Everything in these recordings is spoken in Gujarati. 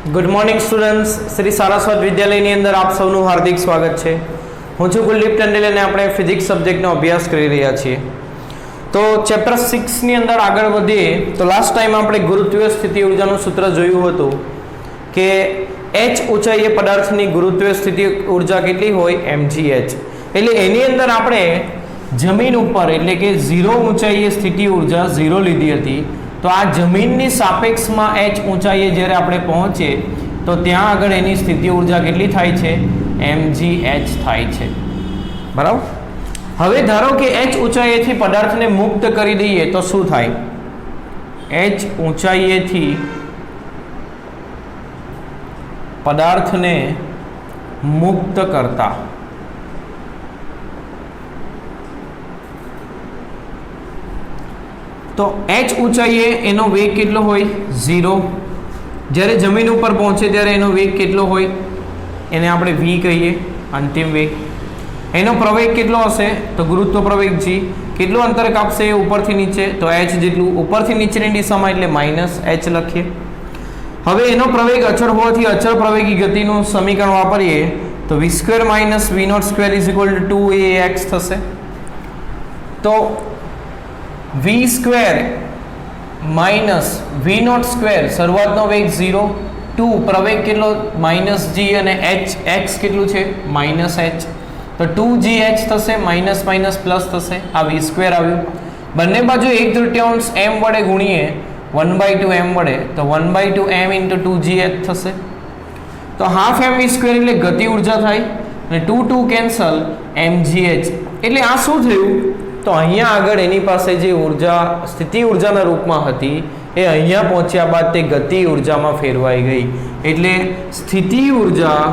Good morning students, Shri Saraswat વિદ્યાલયની અંદર આપ સૌનું હાર્દિક સ્વાગત છે. હું છું કુલદીપ ટંડેલ અને આપણે ફિઝિક્સ સબ્જેક્ટનો અભ્યાસ કરી રહ્યા છીએ. તો ચેપ્ટર 6 ની અંદર આગળ વધીએ તો લાસ્ટ ટાઈમ આપણે ગુરુત્વીય સ્થિતિ ઉર્જાનું સૂત્ર જોયું હતું કે h ઊંચાઈએ પદાર્થની ગુરુત્વીય સ્થિતિ ઉર્જા કેટલી હોય mgh. એટલે એની અંદર આપણે જમીન ઉપર એટલે કે 0 ઊંચાઈએ સ્થિતિ ઉર્જા 0 લીધી હતી. તો આ જમીનની સાપેક્ષમાં h ઊંચાઈએ જ્યારે આપણે પહોંચીએ તો ત્યાં આગળ એની સ્થિતિ ઉર્જા કેટલી થાય છે? mgh થાય છે. બરાબર. હવે ધારો કે h ઊંચાઈએથી પદાર્થને મુક્ત કરી દઈએ તો શું થાય? h ઊંચાઈએથી પદાર્થને મુક્ત કરતા તો h ઊંચાઈએ એનો વેગ કેટલો હોય? 0. જ્યારે જમીન ઉપર પહોંચે ત્યારે એનો વેગ કેટલો હોય? એને આપણે v કહીએ, અંતિમ વેગ. એનો પ્રવેગ કેટલો હશે? તો ગુરુત્વ પ્રવેગ g. કેટલું અંતર કાપશે ઉપરથી નીચે? તો h જેટલું. ઉપરથી નીચેની દિશામાં એટલે -h લખીએ. હવે એનો પ્રવેગ અચળ હોવાથી અચળ પ્રવેગી ગતિનું સમીકરણ વાપરીએ તો v² - v02 = 2ax થશે. તો v² - v02 શરૂઆતનો વેગ 0, 2 પ્રવેગ કેટલો -g અને h કેટલું છે? -h. તો 2gh થશે, માઇનસ માઇનસ પ્લસ થશે. આ v² આવ્યું. બંને બાજુ 1/3 m વડે ગુણીએ 1/2 m વડે તો 1/2 m × 2gh થશે. તો હાફ m v² એટલે ગતિ ઉર્જા થાય અને 2 કેન્સલ mgh. એટલે આ શું થયું? તો અહીંયા આગળ એની પાસે જે ઉર્જા સ્થિતિ ઉર્જાના રૂપમાં હતી એ અહીંયા પહોંચ્યા બાદ તે ગતિ ઉર્જામાં ફેરવાઈ ગઈ. એટલે સ્થિતિ ઉર્જા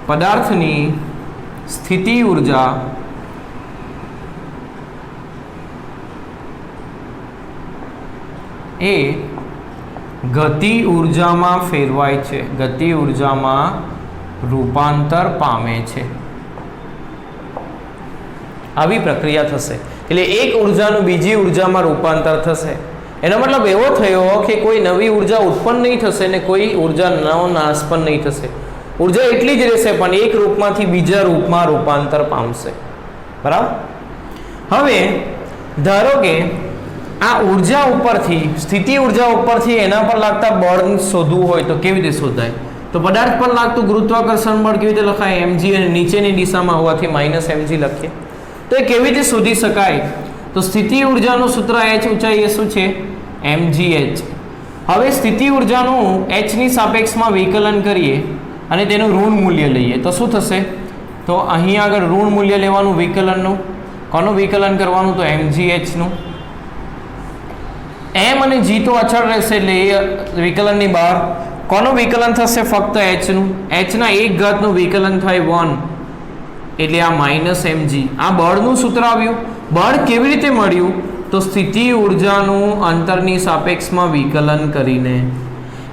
પદાર્થની સ્થિતિ ઉર્જા એ ગતિ ઉર્જામાં ફેરવાય છે, ગતિ ઉર્જામાં રૂપાંતર પામે છે. આવી પ્રક્રિયા થશે. એટલે એક ઉર્જાનું બીજી ઉર્જામાં રૂપાંતર થશે. એનો મતલબ એવો થયો કે કોઈ નવી ઉર્જા ઉત્પન્ન નહીં થશે ને કોઈ ઉર્જાનો નાશ પણ નહીં થશે. ઉર્જા એટલી જ રહેશે પણ એક રૂપમાંથી બીજા રૂપમાં રૂપાંતર પામશે. બરાબર. હવે ધારો કે આ ઉર્જા ઉપરથી સ્થિતિ ઉર્જા ઉપરથી એના પર લાગતા બળ શોધવું હોય તો કેવી રીતે શોધાય? તો પદાર્થ પર લાગતું ગુરુત્વાકર્ષણ બળ કેવી રીતે લખાય? mg અને નીચેની દિશામાં હોવાથી -mg લખીએ. તો એ કેવી રીતે શોધી શકાય? તો સ્થિતિ ઉર્જાનું સૂત્ર h ઊંચાઈ એ શું છે? mgh. હવે સ્થિતિ ઉર્જાનું h ની સાપેક્ષમાં વિકલન કરીએ અને તેનું ઋણ મૂલ્ય લઈએ તો શું થશે? તો અહીં આગળ ઋણ મૂલ્ય લેવાનું વિકલનનું. કોનું વિકલન કરવાનું? તો mgh નું. m અને g તો અચળ રહેશે એટલે એ વિકલનની બહાર. કોનું વિકલન થશે? ફક્ત h નું. h ના 1 ઘાતનું વિકલન થાય 1 એટલે આ -mg. આ બળનું સૂત્ર આવ્યું. બળ કેવી રીતે મળ્યું? તો સ્થિતિ ઉર્જાનું અંતરની સાપેક્ષમાં વિકલન કરીને.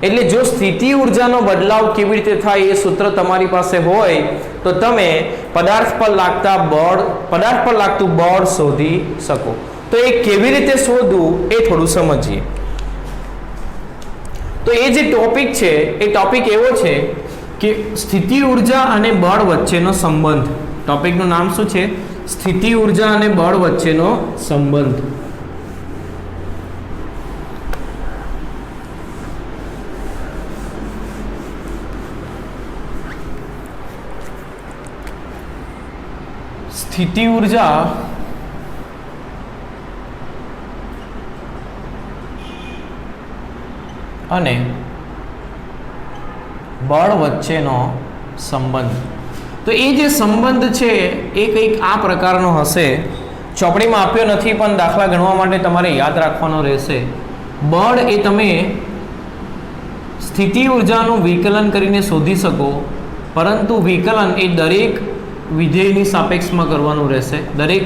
એટલે જો સ્થિતિ ઉર્જાનો બદલાવ કેવી રીતે થાય એ સૂત્ર તમારી પાસે હોય તો તમે પદાર્થ પર લાગતું બળ શોધી શકો. તો એ કેવી રીતે શોધવું એ થોડું સમજીએ. તો એ જે ટોપિક છે એ ટોપિક એવો છે કે સ્થિતિ ઉર્જા અને બળ વચ્ચેનો સંબંધ. ટોપિકનું નામ શું છે? સ્થિતિ ઉર્જા અને બળ વચ્ચેનો સંબંધ. સ્થિતિ ઉર્જા અને બળ વચ્ચેનો સંબંધ. તો એ જે સંબંધ છે એ કંઈક આ પ્રકારનો હશે. ચોપડીમાં આપ્યો નથી પણ દાખલા ગણવા માટે તમારે યાદ રાખવાનો રહેશે. બળ એ તમે સ્થિતિ ઉર્જાનું વિકલન કરીને શોધી શકો, પરંતુ વિકલન એ દરેક વિધેયની સાપેક્ષમાં કરવાનું રહેશે, દરેક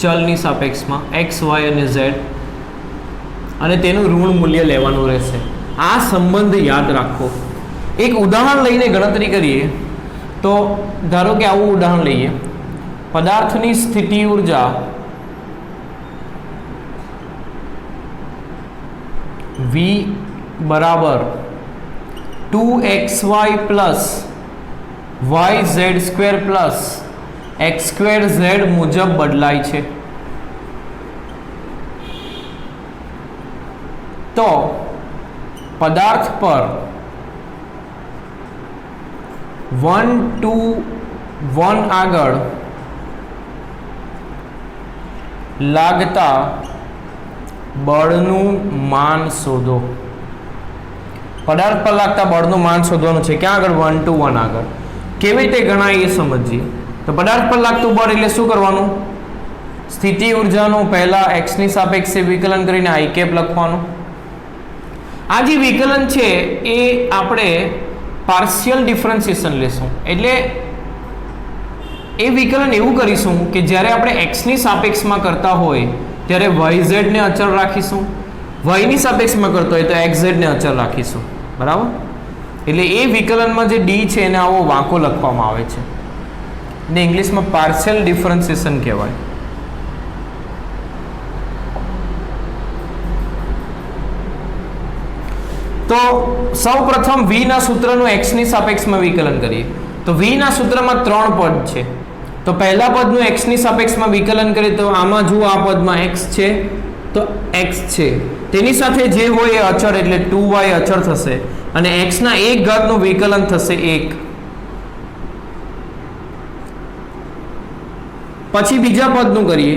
ચલની સાપેક્ષમાં x, y અને z, અને તેનું ઋણ મૂલ્ય લેવાનું રહેશે. આ સંબંધ યાદ રાખો. એક ઉદાહરણ લઈને ગણતરી કરીએ તો ધારો કે આવું ઉદાહરણ લઈએ. પદાર્થની સ્થિતિ ઉર્જા v બરાબર 2xy plus yz² plus x²z મુજબ બદલાય છે. તો પદાર્થ પર 1 2 1 આગળ લાગતા બળનું માન શોધો. પદાર્થ પર લાગતા બળનું માન શોધવાનું છે. ક્યાં આગળ? 1 2 1 આગળ. કેવી રીતે ગણાય એ સમજીએ. તો પદાર્થ પર લાગતું બળ એટલે શું કરવાનું? સ્થિતિ ઉર્જાનું પહેલા x ની સાપેક્ષે વિકલન કરીને i કેપ લખવાનું. આ જે વિકલન છે એ આપણે પાર્શિયલ ડિફરન્શિએશન લેશું. એટલે એ વિકલન એવું કરીશું કે જ્યારે આપણે x ની સાપેક્ષમાં કરતા હોય ત્યારે yz ને અચળ રાખીશું, y ની સાપેક્ષમાં કરતો હોય તો xz ને અચળ રાખીશું. બરાબર? એટલે એ વિકલનમાં જે d છે એને આવો વાંકો લખવામાં આવે છે ને ઇંગ્લિશમાં પાર્શિયલ ડિફરન્શિએશન કહેવાય. તો સૌપ્રથમ v ના સૂત્રનું x ની સાપેક્ષમાં વિકલન કરીએ. તો v ના સૂત્રમાં 3 પદ છે. તો પહેલા પદનું x ની સાપેક્ષમાં વિકલન કરીએ તો આમાં જુઓ આ પદમાં x છે તો x છે, તેની સાથે જે હોય એ અચળ એટલે 2y અચળ થશે અને x ના 1 ઘાતનું વિકલન થશે 1. પછી બીજા પદનું કરીએ.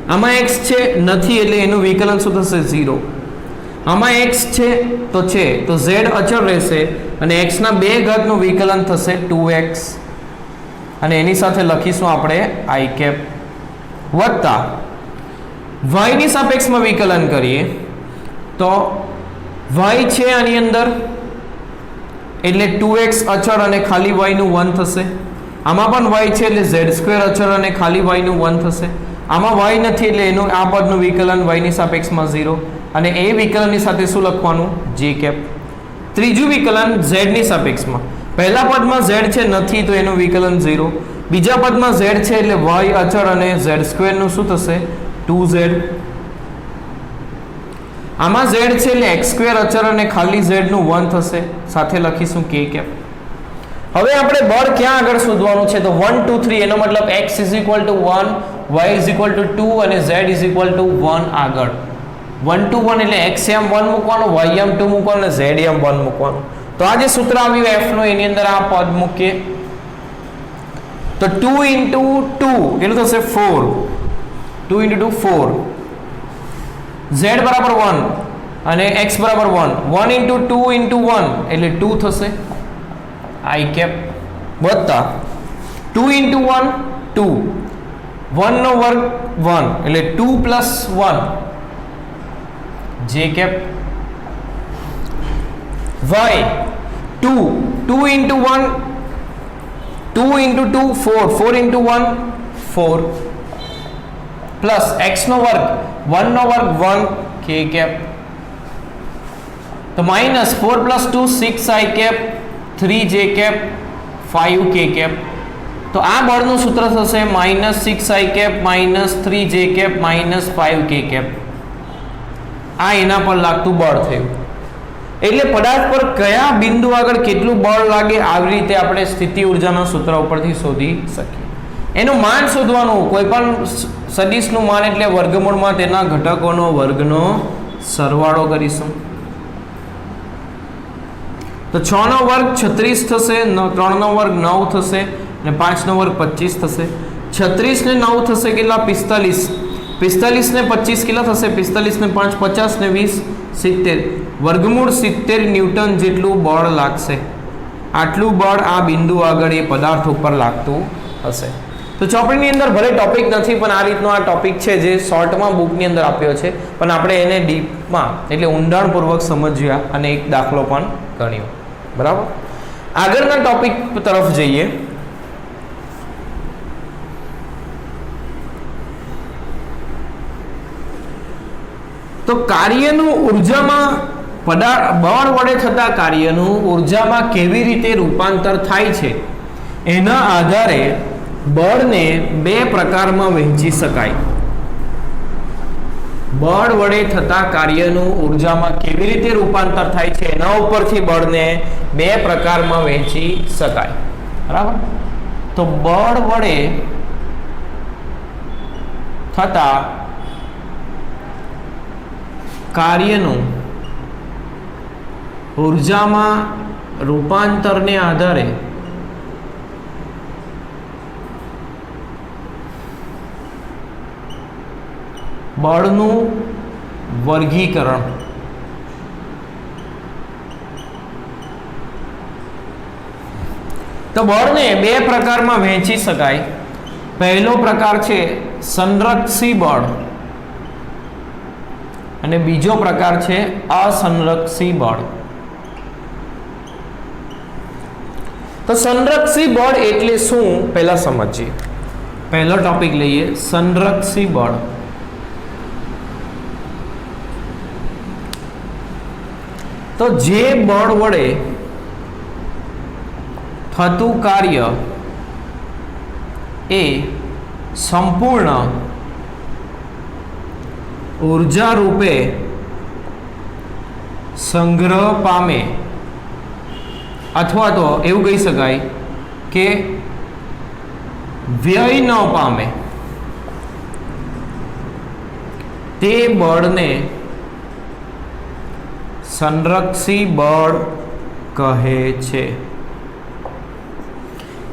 આમાં x છે નથી એટલે એનું વિકલન શું થશે? 0. આમાં x છે તો z અચળ રહેશે અને x ના 2 ઘાતનું વિકલન થશે 2x અને એની સાથે લખીશું આપણે i કેપ વત્તા y ની સાપેક્ષમાં વિકલન કરીએ તો y છે આની અંદર એટલે 2x અચળ અને ખાલી y નું 1 થશે. આમાં પણ y છે એટલે z² અચળ અને ખાલી y નું 1 થશે. આમાં y નથી એટલે એનું આ પદનું વિકલન y ની સાપેક્ષમાં 0 અને એ વિકલનની સાથે શું લખવાનું? j cap. ત્રીજું વિકલન z ની સાપેક્ષમાં. પહેલા પદમાં z છે નથી તો એનું વિકલન 0. બીજા પદમાં z છે એટલે y અચળ અને z² નું શું થશે? 2z. આમાં z છે એટલે x² અચળ અને ખાલી z નું 1 થશે, સાથે લખીશું k કેપ. હવે આપણે બળ ક્યાં આગળ શોધવાનું છે? તો 1 2 3 એનો મતલબ x = 1, y = 2 અને z = 1 આગળ. 1 2 1 એટલે x એમ 1 મૂકવાનું, y એમ 2 મૂકવાનું અને z એમ 1 મૂકવાનું. તો આ જે સૂત્ર આવ્યું f નું એની અંદર આ પદ મૂકીએ તો 2 × 2 કેટલું થશે? 4. 2 × 2 4. z બરાબર 1 અને x બરાબર 1. 1 × 2 × 1 એટલે 2 થશે i કેપ વત્તા 2 × 1 2. 1 નો વર્ગ 1 એટલે 2 + 1 j cap y 2 2 × 1 2 × 2 4 4 × 1 4 plus x નો વર્ગ 1 નો વર્ગ 1 k કેપ તો minus 4 + 2 6 i cap 3 j cap 5 k cap. તો આ બળનું સૂત્ર થશે -6 i cap -3 j cap -5 k cap. આ એના પર લાગતું બળ થયું. એટલે પદાર્થ પર કયા બિંદુ આગળ કેટલું બળ લાગે આવી રીતે આપણે સ્થિતિ ઉર્જાના સૂત્ર ઉપરથી શોધી શકીએ. એનું માન શોધવાનું. કોઈ પણ સદિશનું માન એટલે વર્ગમૂળમાં તેના ઘટકોનો વર્ગનો સરવાળો કરીશું. તો 6 નો વર્ગ 36 થશે, 3 નો વર્ગ 9 થશે અને 5 નો વર્ગ 25 થશે. 36 ને 9 થશે કેટલા? 45. 45 ને 25 કેટલા થશે? 45 ને 5 50 ને 20 70. વર્ગમૂળ 70 ન્યૂટન જેટલું બળ લાગશે. આટલું બળ આ બિંદુ આગળ એ પદાર્થ ઉપર લાગતું હશે. તો ચોપડીની અંદર ભલે ટોપિક નથી પણ આ રીતનો આ ટોપિક છે જે શોર્ટમાં બુકની અંદર આપ્યો છે પણ આપણે એને ડીપમાં એટલે ઊંડાણપૂર્વક સમજ્યા અને એક દાખલો પણ ગણ્યો. બરાબર? આગળના ટોપિક તરફ જઈએ. તો કાર્યનું ઉર્જામાં બળ વડે થતા કાર્યનું ઉર્જામાં કેવી રીતે રૂપાંતર થાય છે એના આધારે બળને બે પ્રકારમાં વહેંચી શકાય. બળ વડે થતા કાર્યનું ઉર્જામાં કેવી રીતે રૂપાંતર થાય છે એના ઉપરથી બળને બે પ્રકારમાં વહેંચી શકાય. બરાબર. તો બળ વડે થતા કાર્યનું ઉર્જામાં રૂપાંતરને આધારે બળનું વર્ગીકરણ. તો બળને બે પ્રકારમાં વહેંચી શકાય. પહેલો પ્રકાર છે સંરક્ષી બળ અને બીજો પ્રકાર છે અસંરક્ષી બળ. તો સંરક્ષી બળ એટલે શું પહેલા સમજીએ. પહેલો ટોપિક લઈએ, સંરક્ષી બળ. તો જે બળ વડે થતું કાર્ય એ સંપૂર્ણ ઊર્જા રૂપે સંગ્રહ પામે, અથવા તો એવું કહી શકાય કે વ્યય ન પામે, તે બળને સંરક્ષી બળ કહે છે.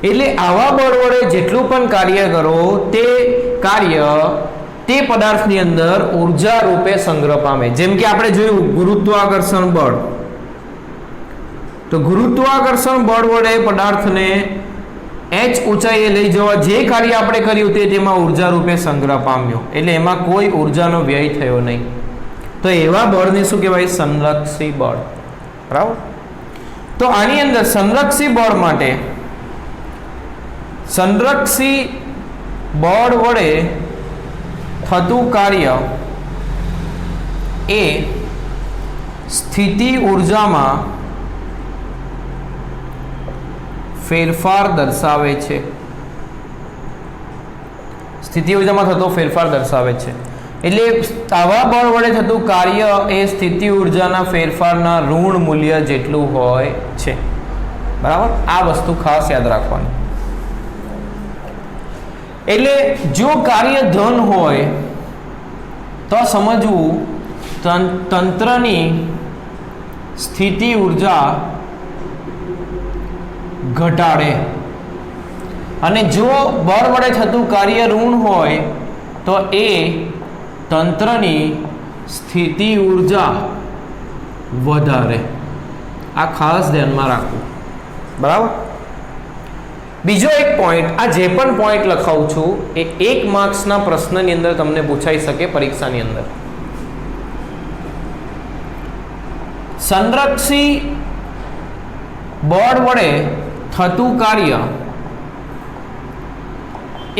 એટલે આવા બળ વડે જેટલું પણ કાર્ય કરો તે કાર્ય તે પદાર્થની અંદર ઊર્જા રૂપે સંગ્રહ પામે. જેમ કે આપણે જોયું ગુરુત્વાકર્ષણ બળ. તો ગુરુત્વાકર્ષણ બળ વડે પદાર્થને h ઊંચાઈએ લઈ જવા જે કાર્ય આપણે કર્યું તેમાં ઊર્જા રૂપે સંગ્રહ પામ્યો. એટલે એમાં કોઈ ઊર્જાનો વ્યય થયો નહીં. તો એવા બળને શું કહેવાય? સંરક્ષી બળ. બરાબર. તો આની અંદર સંરક્ષી બળ માટે સંરક્ષી બળ વડે થતું કાર્ય એ સ્થિતિ ઊર્જામાં ફેરફાર દર્શાવે છે. સ્થિતિ ઊર્જામાં થતો ફેરફાર દર્શાવે છે. એટલે આવા બળ વડે થતું કાર્ય એ સ્થિતિ ઊર્જાના ફેરફારના ઋણ મૂલ્ય જેટલું હોય છે. બરાબર. આ વસ્તુ ખાસ યાદ રાખવાની. એટલે જો કાર્ય ધન હોય તો સમજવું તંત્રની સ્થિતિ ઊર્જા ઘટાડે, અને જો બળ વડે થતું કાર્ય ઋણ હોય તો એ તંત્રની સ્થિતિ ઊર્જા વધારે. આ ખાસ ધ્યાનમાં રાખવું. બરાબર. બીજો એક પોઈન્ટ, આ જે પણ પોઈન્ટ લખાવું છું એ 1 માર્ક્સના પ્રશ્નની અંદર તમને પૂછાઈ શકે પરીક્ષાની અંદર. સંરક્ષી બળ વડે થતું કાર્ય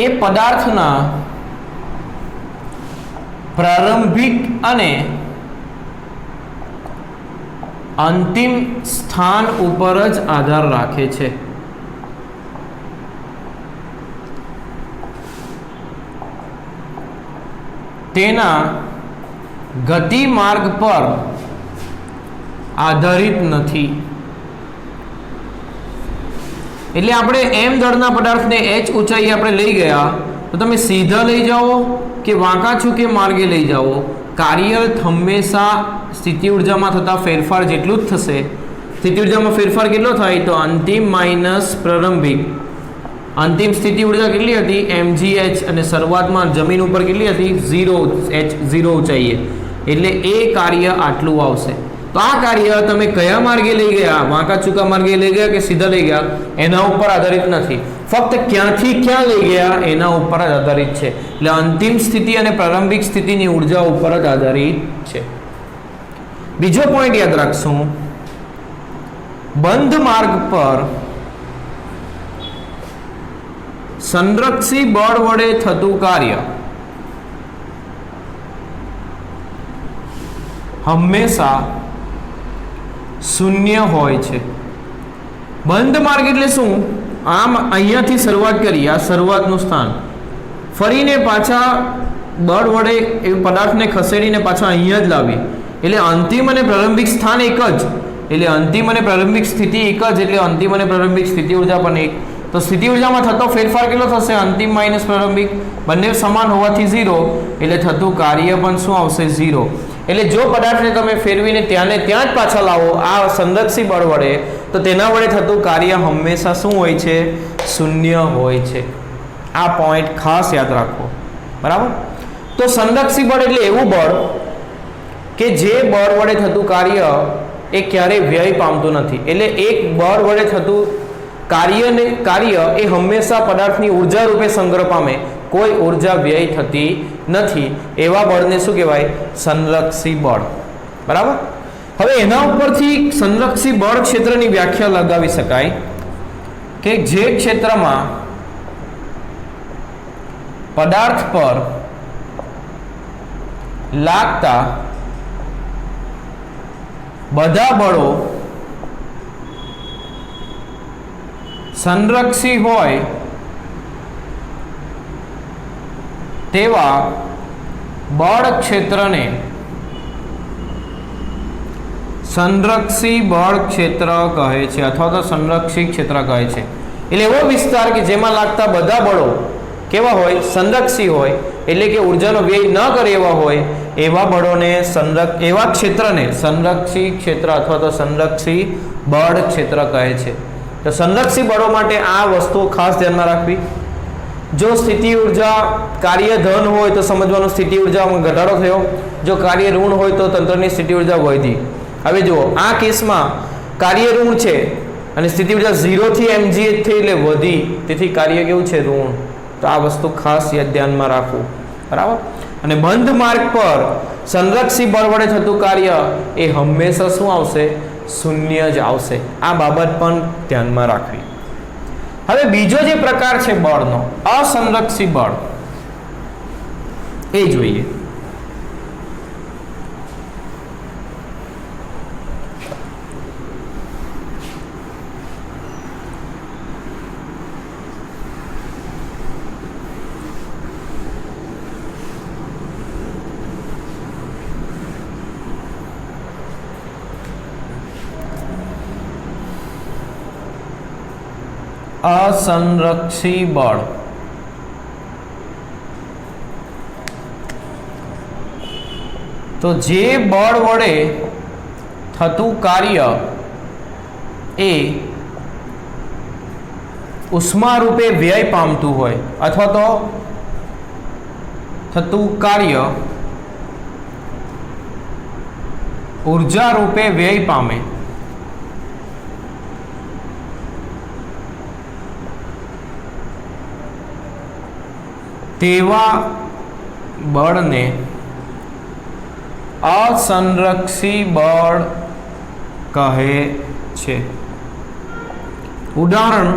એ પદાર્થના પ્રારંભિક અને અંતિમ સ્થાન ઉપર જ આધાર રાખે છે. તેના ગતિ માર્ગ પર આધારિત નથી. એટલે આપણે m દળના પદાર્થને h ઊંચાઈ આપણે લઈ ગયા તો તમે સીધા લઈ જાઓ કે વાંકા ચૂકે માર્ગે લઈ જાઓ, કાર્ય હંમેશા સ્થિતિ ઊર્જામાં થતા ફેરફાર જેટલું જ થશે. સ્થિતિ ઊર્જામાં ફેરફાર કેટલો થાય? તો અંતિમ માઇનસ પ્રારંભિક. અંતિમ સ્થિતિ ઊર્જા કેટલી હતી? mgh. અને શરૂઆતમાં જમીન ઉપર કેટલી હતી? 0 ઊંચાઈએ. એટલે એ કાર્ય આટલું આવશે. તો આ કાર્ય તમે કયા માર્ગે લઈ ગયા, વાંકા ચૂકા માર્ગે લઈ ગયા કે સીધા લઈ ગયા, એના ઉપર આધારિત નથી. ફક્ત ક્યાંથી ક્યાં લઈ ગયા એના ઉપર જ આધારિત છે. એટલે અંતિમ સ્થિતિ અને પ્રારંભિક સ્થિતિની ઊર્જા ઉપર જ આધારિત છે. બીજો પોઈન્ટ યાદ રાખશું, બંધ માર્ગ પર સંરક્ષી બળ વડે થતું કાર્ય હંમેશા શૂન્ય હોય છે. બંધ માર્ગ એટલે શું? આમ અહીંયાથી શરૂઆત કરી, આ શરૂઆતનું સ્થાન, ફરીને પાછા બળ વડે એ પદાર્થને ખસેડીને પાછા અહીંયા જ લાવી, એટલે અંતિમ અને પ્રારંભિક સ્થાન એક જ, એટલે અંતિમ અને પ્રારંભિક સ્થિતિ એક જ, એટલે અંતિમ અને પ્રારંભિક સ્થિતિ ઉર્જા પણ એક. તો સ્થિતિ ઉર્જામાં થતો ફેરફાર કેટલો થશે? અંતિમ માઇનસ પ્રારંભિક, બંને સમાન હોવાથી 0, એટલે થતું કાર્ય પણ શું આવશે? 0. એટલે જો પદાર્થને તમે ફેરવીને ત્યાં જ પાછા લાવો આ સંરક્ષી બળ વડે, તો તેના વડે થતું કાર્ય હંમેશા શું હોય છે? શૂન્ય હોય છે. આ પોઈન્ટ ખાસ યાદ રાખો, બરાબર. તો સંરક્ષી બળ એટલે એવું બળ કે જે બળ વડે થતું કાર્ય એ ક્યારેય વ્યય પામતું નથી. એટલે એક બળ વડે થતું કાર્ય એ હંમેશા પદાર્થની ઉર્જા રૂપે સંગ્રહ પામે, કોઈ ઉર્જા વ્યય થતી નથી. એવા બળને શું કહેવાય? સંરક્ષી બળ. બરાબર. હવે એના ઉપરથી સંરક્ષી બળ ક્ષેત્રની વ્યાખ્યા લગાવી શકાય કે જે ક્ષેત્રમાં પદાર્થ પર લાગતા બધા બળો સંરક્ષી હોય તેવા બળ ક્ષેત્રને સંરક્ષી બળ ક્ષેત્ર કહે છે, અથવા તો સંરક્ષી ક્ષેત્ર કહે છે. એટલે એવો વિસ્તાર કે જેમાં લાગતા બધા બળો કેવા હોય? સંરક્ષી હોય, એટલે કે ઉર્જાનો વ્યય ન કરે એવા હોય, એવા બળોને એવા ક્ષેત્રને સંરક્ષી ક્ષેત્ર અથવા તો સંરક્ષી બળ ક્ષેત્ર કહે છે. તો સંરક્ષી બળો માટે આ વસ્તુઓ ખાસ ધ્યાનમાં રાખવી. જો સ્થિતિ ઉર્જા કાર્ય ધન હોય તો સમજવાનું સ્થિતિ ઉર્જામાં ઘટાડો થયો, જો કાર્ય ઋણ હોય તો તંત્રની સ્થિતિ ઉર્જા વધી. હવે જુઓ, આ કેસમાં કાર્ય ઋણ છે અને સ્થિતિ ઉર્જા 0 થી mgh થઈ એટલે વધી, તેથી કાર્ય કેવું છે? ઋણ. તો આ વસ્તુ ખાસ ધ્યાનમાં રાખવું, બરાબર. અને બંધ માર્ગ પર સંરક્ષી બળ વડે થતું કાર્ય એ હંમેશા શું આવશે? શૂન્ય જ આવશે. આ બાબત પણ ધ્યાનમાં રાખવી. હવે બીજો જે પ્રકાર છે બળનો, અસંરક્ષી બળ, એ જોઈએ. અસંરક્ષી બળ. તો જે બળ વડે થતું કાર્ય એ ઉષ્મા રૂપે વ્યય પામતું હોય, અથવા તો થતું કાર્ય ઉર્જા રૂપે વ્યય પામે, તેવા બળને અસંરક્ષી બળ કહે છે. ઉદાહરણ: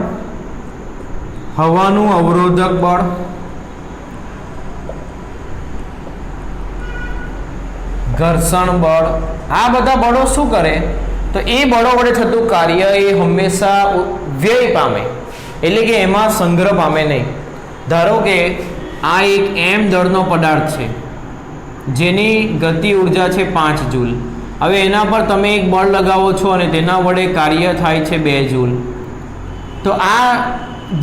હવાનું અવરોધક બળ, ઘર્ષણ બળ. આ બધા બળો શું કરે? તો એ બળો વડે થતું કાર્ય એ હંમેશા વ્યય પામે, એટલે કે એમાં સંગ્રહ પામે નહીં. ધારો કે આ એક m દળનો પદાર્થ છે જેની ગતિ ઉર્જા છે 5 જૂલ. હવે એના પર તમે એક બળ લગાવો છો અને તેના વડે કાર્ય થાય છે 2 જૂલ. તો આ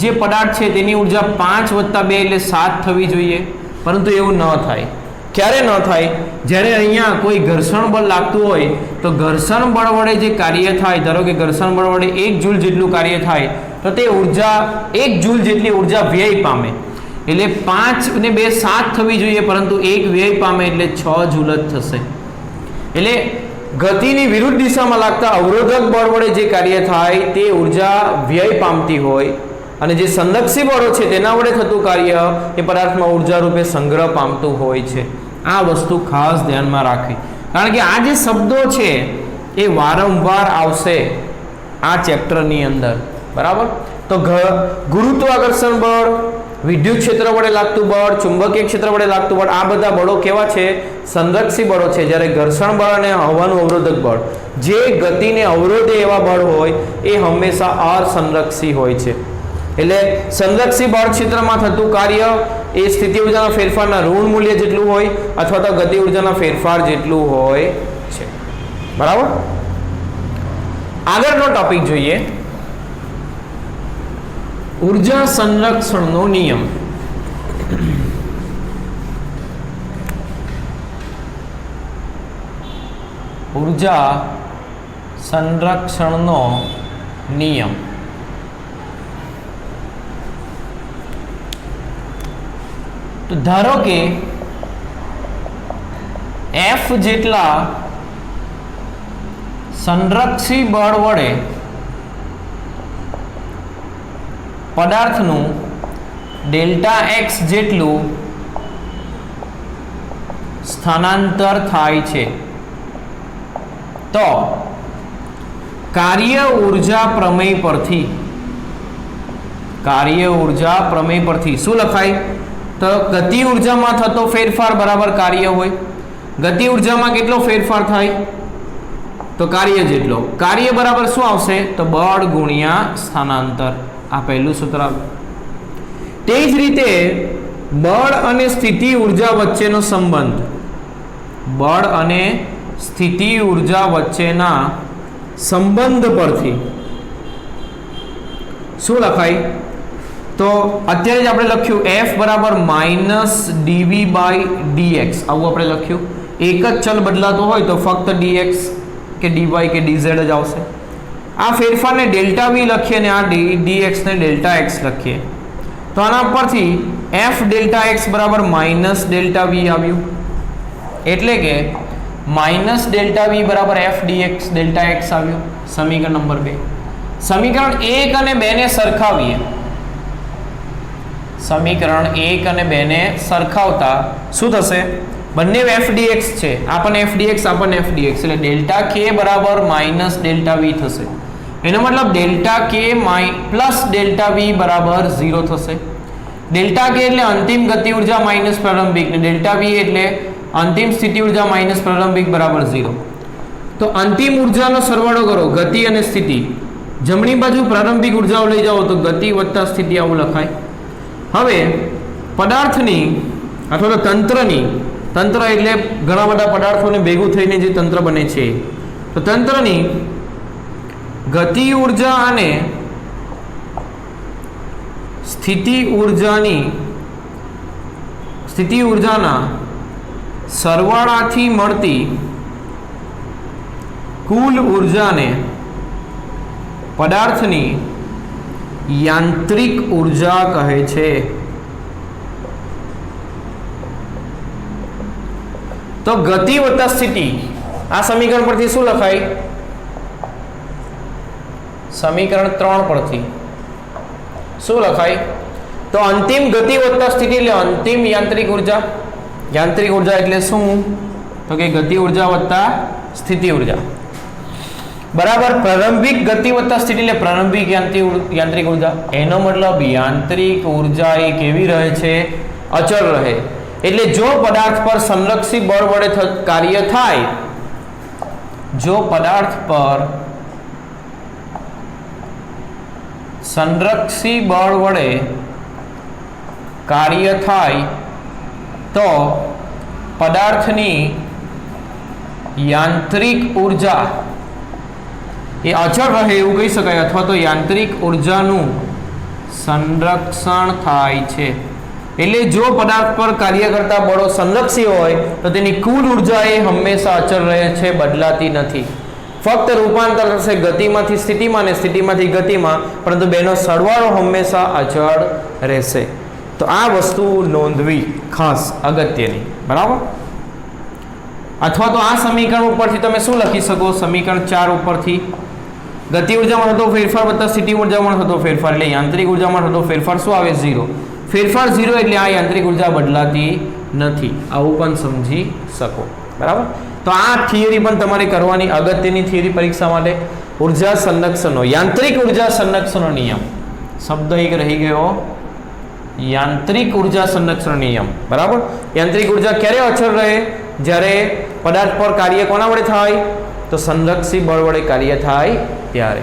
જે પદાર્થ છે તેની ઉર્જા 5 + 2 એટલે 7 થવી જોઈએ, પરંતુ એવું ન થાય. ક્યારે ન થાય? જ્યારે અહીંયા કોઈ ઘર્ષણ બળ લાગતું હોય તો ઘર્ષણ બળ વડે જે કાર્ય થાય, ધારો કે ઘર્ષણ બળ વડે 1 જૂલ જેટલું કાર્ય થાય, તો તે ઉર્જા 1 જૂલ જેટલી ઉર્જા વ્યય પામે. એટલે 5 ને 2 7 થવી જોઈએ, પરંતુ 1 વ્યય પામે એટલે 6 જૂલ જ થશે. એટલે ગતિની વિરુદ્ધ દિશામાં લાગતા અવરોધક બળ વડે જે કાર્ય થાય તે ઉર્જા વ્યય પામતી હોય, અને જે સંરક્ષી બળો છે તેના વડે થતું કાર્ય એ પદાર્થમાં ઉર્જા રૂપે સંગ્રહ પામતું હોય છે. આ વસ્તુ ખાસ ધ્યાનમાં રાખવી, કારણ કે આ જે શબ્દો છે એ વારંવાર આવશે આ ચેપ્ટરની અંદર, બરાબર. તો ગુરુત્વાકર્ષણ બળ, વિદ્યુત ક્ષેત્ર વડે લાગતું બળ, ચુંબકીય ક્ષેત્ર વડે લાગતું બળ, આ બધા બળો કેવા છે? સંરક્ષી બળો છે. જ્યારે ઘર્ષણ બળ અને હવાનું અવરોધક બળ, જે ગતિને અવરોધે એવા બળ હોય, એ હંમેશા અસંરક્ષી હોય છે. એટલે સંરક્ષી બળ ક્ષેત્રમાં થતું કાર્ય એ સ્થિતિ ઉર્જાના ફેરફારના ઋણ મૂલ્ય જેટલું હોય અથવા તો ગતિ ઉર્જાના ફેરફાર જેટલું હોય છે. બરાબર. આગળનો ટોપિક જોઈએ, ઉર્જા સંરક્ષણનો નિયમ. ઉર્જા સંરક્ષણનો નિયમ. તો ધારો કે F જેટલા સંરક્ષી બળ વડે પદાર્થનું ડેલ્ટા એક્સ જેટલું સ્થાનાંતર થાય છે તો કાર્ય ઉર્જા પ્રમેય પરથી શું લખાય? તો ગતિ ઉર્જામાં થતો ફેરફાર બરાબર કાર્ય હોય. ગતિ ઉર્જામાં કેટલો ફેરફાર થાય? તો કાર્ય જેટલો. કાર્ય બરાબર શું આવશે? તો બળ ગુણ્યા સ્થાનાંતર. આ પહેલું સૂત્ર. તે જ રીતે બળ અને સ્થિતિ ઉર્જા વચ્ચેનો સંબંધ, બળ અને સ્થિતિ ઉર્જા વચ્ચેના સંબંધ પરથી શું લખાય? તો અત્યારે જ આપણે લખ્યું F બરાબર -dv/dx, આવું આપણે લખ્યું. એક જ ચલ બદલાતો હોય તો ફક્ત dx કે dy કે dz જ આવશે. આ ફેરફારને ડેલ્ટા v લખીએ અને આ dx ને ડેલ્ટા x લખીએ તો આના પરથી F ડેલ્ટા x બરાબર માઇનસ ડેલ્ટા v આવ્યું. એટલે કે માઇનસ ડેલ્ટા v બરાબર F dx ડેલ્ટા x આવ્યું. સમીકરણ નંબર 2. સમીકરણ 1 અને 2 ને સરખાવીએ. સમીકરણ 1 અને 2 ને સરખાવતા શું થશે? બંને f dx છે. આપણને f dx એટલે ડેલ્ટા k બરાબર માઇનસ ડેલ્ટા v થશે. એનો મતલબ delta k plus delta v બરાબર 0 થશે. ડેલ્ટા k એટલે અંતિમ ગતિ ઉર્જા માઇનસ પ્રારંભિક ને ડેલ્ટા v એટલે અંતિમ સ્થિતિ ઉર્જા માઇનસ પ્રારંભિક બરાબર 0. તો અંતિમ ઉર્જાનો સરવાળો કરો, ગતિ અને સ્થિતિ. જમણી બાજુ પ્રારંભિક ઉર્જાઓ લઈ જાઓ તો ગતિ વત્તા સ્થિતિ આવું લખાય. હવે પદાર્થની અથવા તો તંત્રની, તંત્ર એટલે ઘણા બધા પદાર્થોને ભેગું થઈને જે તંત્ર બને છે, તો તંત્રની ગતિ ઉર્જા અને સ્થિતિ ઉર્જાના સરવાળાથી મળતી કુલ ઉર્જાને પદાર્થની યાંત્રિક ઉર્જા કહે છે. તો ગતિ વત્તા સ્થિતિ, આ સમીકરણ પરથી શું લખાય? સમીકરણ 3 પરથી શું લખાય? તો અંતિમ ગતિ વત્તા સ્થિતિ એટલે અંતિમ યાંત્રિક ઉર્જા. યાંત્રિક ઉર્જા એટલે શું? તો કે ગતિ ઉર્જા વત્તા સ્થિતિ ઉર્જા બરાબર પ્રારંભિક ગતિ વત્તા સ્થિતિ એટલે પ્રારંભિક યાંત્રિક ઉર્જા. એનો મતલબ યાંત્રિક ઉર્જા એ કેવી રહે છે? અચળ રહે. એટલે જો પદાર્થ પર સંરક્ષી બળ વડે કાર્ય થાય, જો પદાર્થ પર સંરક્ષી બળ વડે કાર્ય થાય તો પદાર્થની યાંત્રિક ઉર્જા એ અચળ રહે એવું કહી શકાય, અથવા તો યાંત્રિક ઉર્જાનું સંરક્ષણ થાય છે. એટલે જો પદાર્થ પર કાર્ય કરતા બળો સંરક્ષી હોય તો તેની કુલ ઉર્જા એ હંમેશા અચળ રહે છે, બદલાતી નથી. ફક્ત રૂપાંતર થશે ગતિમાંથી સ્થિતિમાં અને સ્થિતિમાંથી ગતિમાં, પરંતુ બેનો સરવાળો હંમેશા અચળ રહેશે. તો આ વસ્તુ નોંધવી ખાસ અગત્યની. બરાબર. અથવા તો આ સમીકરણ ઉપરથી તમે શું લખી શકો? સમીકરણ 4 ઉપરથી ગતિ ઉર્જામાં થતો ફેરફાર વત્તા સ્થિતિ ઉર્જામાં થતો ફેરફાર એટલે યાંત્રિક ઉર્જામાં થતો ફેરફાર શું આવે? 0. ફેરફાર 0 એટલે આ યાંત્રિક ઉર્જા બદલાતી નથી. આવું પણ સમજી શકો. બરાબર. તો આ થિયરી પણ તમારે કરવાની અગત્યની થિયરી પરીક્ષા માટે. ઉર્જા સંરક્ષણનો, યાંત્રિક ઉર્જા સંરક્ષણનો નિયમ, શબ્દ એક રહી ગયો, યાંત્રિક ઉર્જા સંરક્ષણ નિયમ. બરાબર. યાંત્રિક ઉર્જા ક્યારે અચળ રહે? જ્યારે પદાર્થ પર કાર્ય કોના વડે થાય? તો સંરક્ષી બળ વડે કાર્ય થાય ત્યારે.